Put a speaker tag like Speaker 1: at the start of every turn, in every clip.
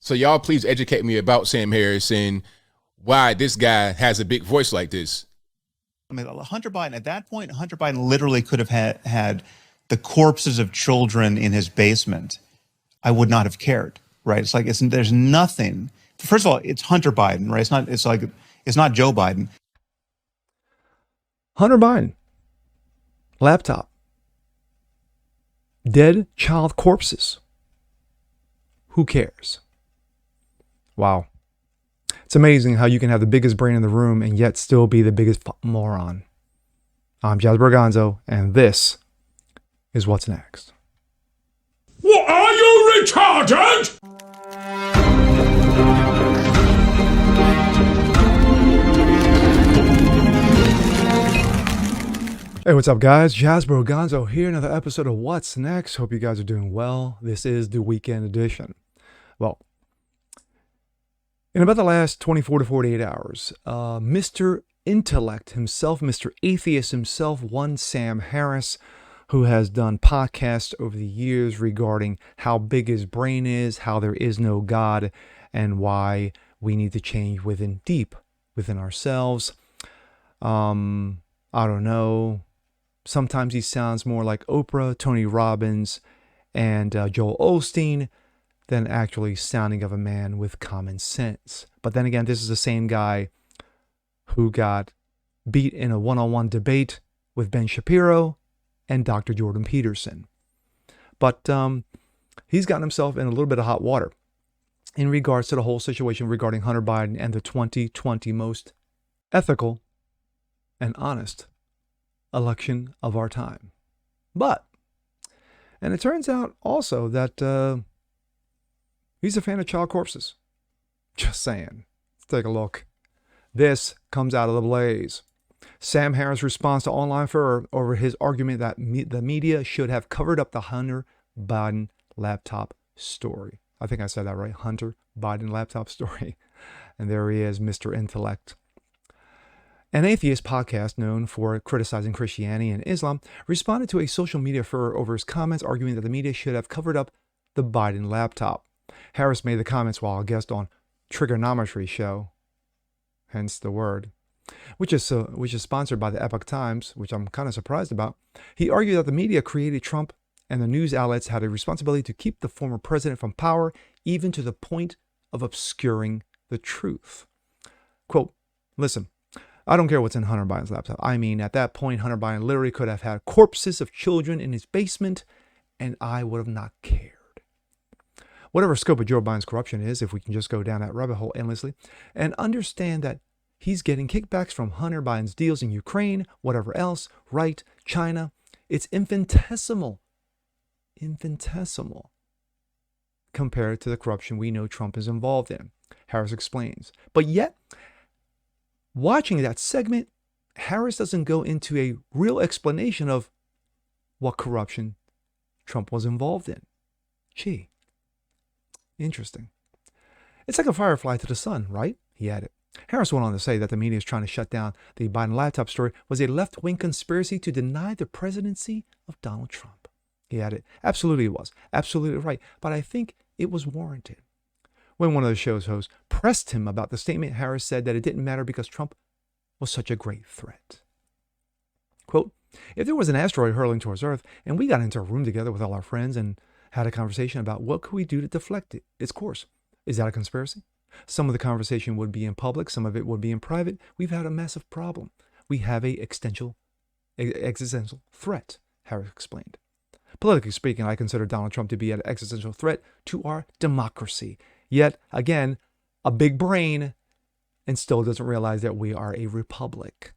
Speaker 1: So y'all please educate me about Sam Harris and why this guy has a big voice like this.
Speaker 2: I mean, Hunter Biden, at that point, Hunter Biden literally could have had the corpses of children in his basement. I would not have cared, right? It's like, there's nothing. First of all, it's Hunter Biden, right? It's not Joe Biden.
Speaker 3: Hunter Biden, laptop, dead child corpses. Who cares? Wow. It's amazing how you can have the biggest brain in the room and yet still be the biggest moron. I'm Jasper Gonzo, and this is What's Next.
Speaker 4: What, are you retarded?
Speaker 3: Hey, what's up, guys? Jasper Gonzo here, another episode of What's Next. Hope you guys are doing well. This is the weekend edition. Well, in about the last 24 to 48 hours, Mr. Intellect himself, Mr. Atheist himself, one Sam Harris, who has done podcasts over the years regarding how big his brain is, how there is no God, and why we need to change deep within ourselves. I don't know. Sometimes he sounds more like Oprah, Tony Robbins, and Joel Osteen than actually sounding of a man with common sense. But then again, this is the same guy who got beat in a one-on-one debate with Ben Shapiro and Dr. Jordan Peterson. But he's gotten himself in a little bit of hot water in regards to the whole situation regarding Hunter Biden and the 2020 most ethical and honest election of our time. And it turns out also that he's a fan of child corpses. Just saying. Let's take a look. This comes out of the Blaze. Sam Harris responds to online furor over his argument that the media should have covered up the Hunter Biden laptop story. I think I said that right. Hunter Biden laptop story. And there he is, Mr. Intellect. An atheist podcast known for criticizing Christianity and Islam responded to a social media furor over his comments, arguing that the media should have covered up the Biden laptop. Harris made the comments while a guest on TRIGGERnometry show, hence the word, which is sponsored by the Epoch Times, which I'm kind of surprised about. He argued that the media created Trump and the news outlets had a responsibility to keep the former president from power, even to the point of obscuring the truth. Quote, listen, I don't care what's in Hunter Biden's laptop. I mean, at that point, Hunter Biden literally could have had corpses of children in his basement, and I would have not cared. Whatever scope of Joe Biden's corruption is, if we can just go down that rabbit hole endlessly, and understand that he's getting kickbacks from Hunter Biden's deals in Ukraine, whatever else, right, China, it's infinitesimal compared to the corruption we know Trump is involved in, Harris explains. But yet, watching that segment, Harris doesn't go into a real explanation of what corruption Trump was involved in. Gee, interesting. It's like a firefly to the sun, right? He added. Harris went on to say that the media is trying to shut down the Biden laptop story was a left-wing conspiracy to deny the presidency of Donald Trump. He added, absolutely it was. Absolutely right. But I think it was warranted. When one of the show's hosts pressed him about the statement, Harris said that it didn't matter because Trump was such a great threat. Quote, if there was an asteroid hurling towards Earth and we got into a room together with all our friends and had a conversation about what could we do to deflect its course, is that a conspiracy? Some of the conversation would be in public, some of it would be in private. We've had a massive problem. We have a existential threat, Harris explained. Politically speaking, I consider Donald Trump to be an existential threat to our democracy. Yet, again, a big brain and still doesn't realize that we are a republic.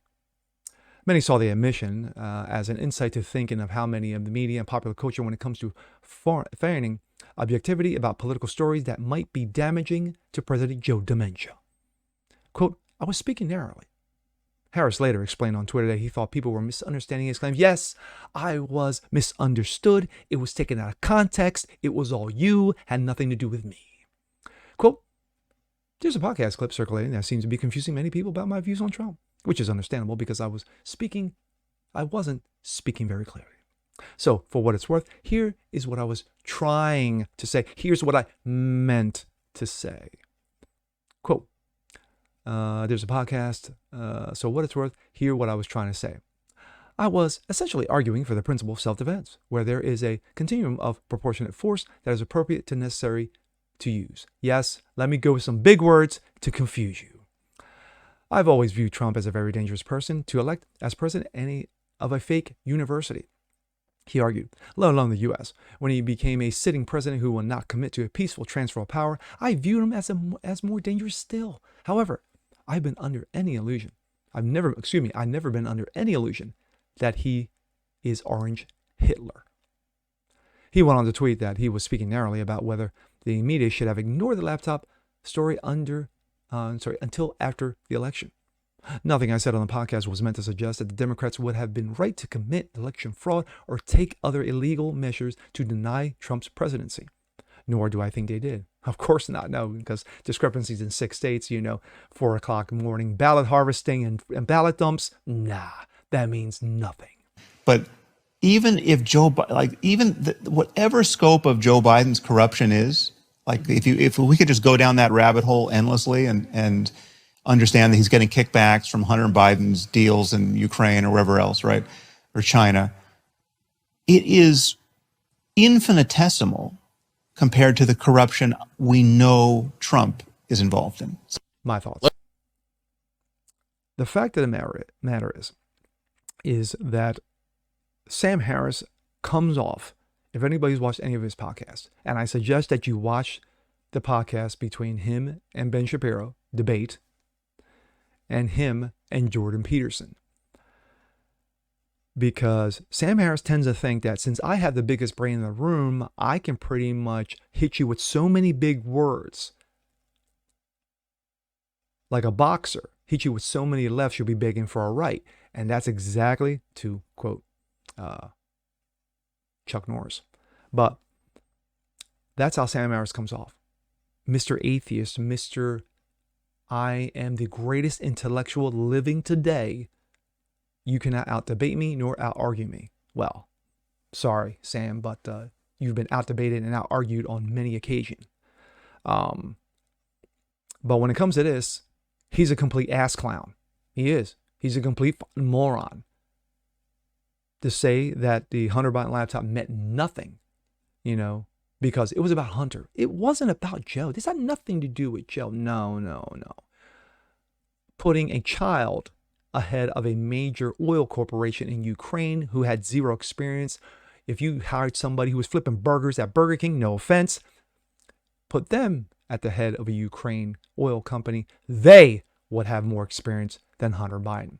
Speaker 3: Many saw the admission as an insight to thinking of how many of the media and popular culture when it comes to feigning objectivity about political stories that might be damaging to President Joe Dementia. Quote, I was speaking narrowly. Harris later explained on Twitter that he thought people were misunderstanding his claims. Yes, I was misunderstood. It was taken out of context. It was all you, had nothing to do with me. Quote, there's a podcast clip circulating that seems to be confusing many people about my views on Trump, which is understandable because I wasn't speaking very clearly. So for what it's worth, here is what I was trying to say. Here's what I meant to say. Quote, there's a podcast, so what it's worth, hear what I was trying to say. I was essentially arguing for the principle of self-defense, where there is a continuum of proportionate force that is appropriate to necessary to use. Yes, let me go with some big words to confuse you. I've always viewed Trump as a very dangerous person to elect as president of a fake university, he argued, let alone the U.S. When he became a sitting president who will not commit to a peaceful transfer of power, I viewed him as more dangerous still. However, I've been under any illusion. I've never been under any illusion that he is Orange Hitler. He went on to tweet that he was speaking narrowly about whether the media should have ignored the laptop story until after the election. Nothing I said on the podcast was meant to suggest that the Democrats would have been right to commit election fraud or take other illegal measures to deny Trump's presidency. Nor do I think they did. Of course not, no, because discrepancies in 6 states, 4 o'clock in the morning, ballot harvesting and ballot dumps, nah, that means nothing.
Speaker 2: But even if whatever scope of Joe Biden's corruption is, like if we could just go down that rabbit hole endlessly and understand that he's getting kickbacks from Hunter Biden's deals in Ukraine or wherever else, right, or China, it is infinitesimal compared to the corruption we know Trump is involved in.
Speaker 3: My thoughts. The fact of the matter is that Sam Harris comes off, if anybody's watched any of his podcasts, and I suggest that you watch the podcast between him and Ben Shapiro, debate, and him and Jordan Peterson. Because Sam Harris tends to think that since I have the biggest brain in the room, I can pretty much hit you with so many big words. Like a boxer, hit you with so many lefts, you'll be begging for a right. And that's exactly, to quote Chuck Norris. But that's how Sam Harris comes off. Mr. Atheist, Mr. I am the greatest intellectual living today. You cannot out-debate me nor out-argue me. Well, sorry, Sam, but you've been out-debated and out-argued on many occasions. But when it comes to this, he's a complete ass clown. He is. He's a complete moron. To say that the Hunter Biden laptop meant nothing, because it was about Hunter. It wasn't about Joe. This had nothing to do with Joe. No. Putting a child ahead of a major oil corporation in Ukraine who had zero experience. If you hired somebody who was flipping burgers at Burger King, no offense, put them at the head of a Ukraine oil company, they would have more experience than Hunter Biden.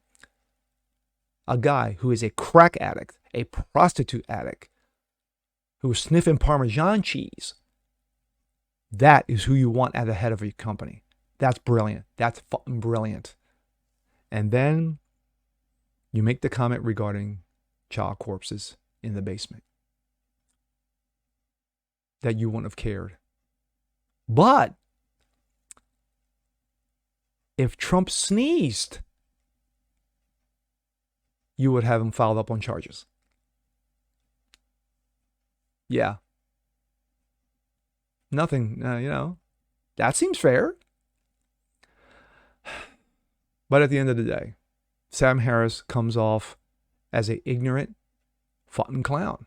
Speaker 3: A guy who is a crack addict, a prostitute addict, who is sniffing Parmesan cheese. That is who you want at the head of your company. That's brilliant. That's fucking brilliant. And then you make the comment regarding child corpses in the basement. That you wouldn't have cared. But if Trump sneezed, you would have him filed up on charges. Yeah. Nothing, that seems fair. But at the end of the day, Sam Harris comes off as an ignorant fucking clown.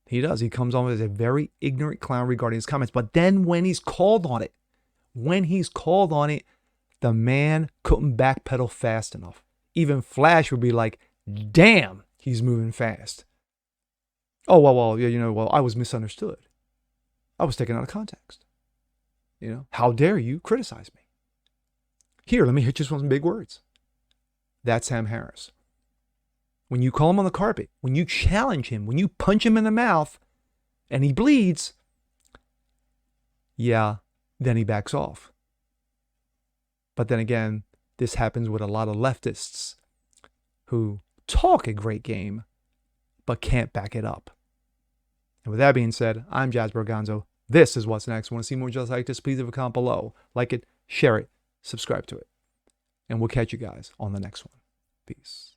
Speaker 3: He does. He comes off as a very ignorant clown regarding his comments. But then when he's called on it, the man couldn't backpedal fast enough. Even Flash would be like, damn, he's moving fast. Oh, well, I was misunderstood. I was taken out of context. How dare you criticize me? Here, let me hit you with some big words. That's Sam Harris. When you call him on the carpet, when you challenge him, when you punch him in the mouth and he bleeds, then he backs off. But then again, this happens with a lot of leftists who talk a great game, but can't back it up. And with that being said, I'm Jazz Berganzo. This is What's Next. Want to see more just like this? Please leave a comment below. Like it, share it, subscribe to it. And we'll catch you guys on the next one. Peace.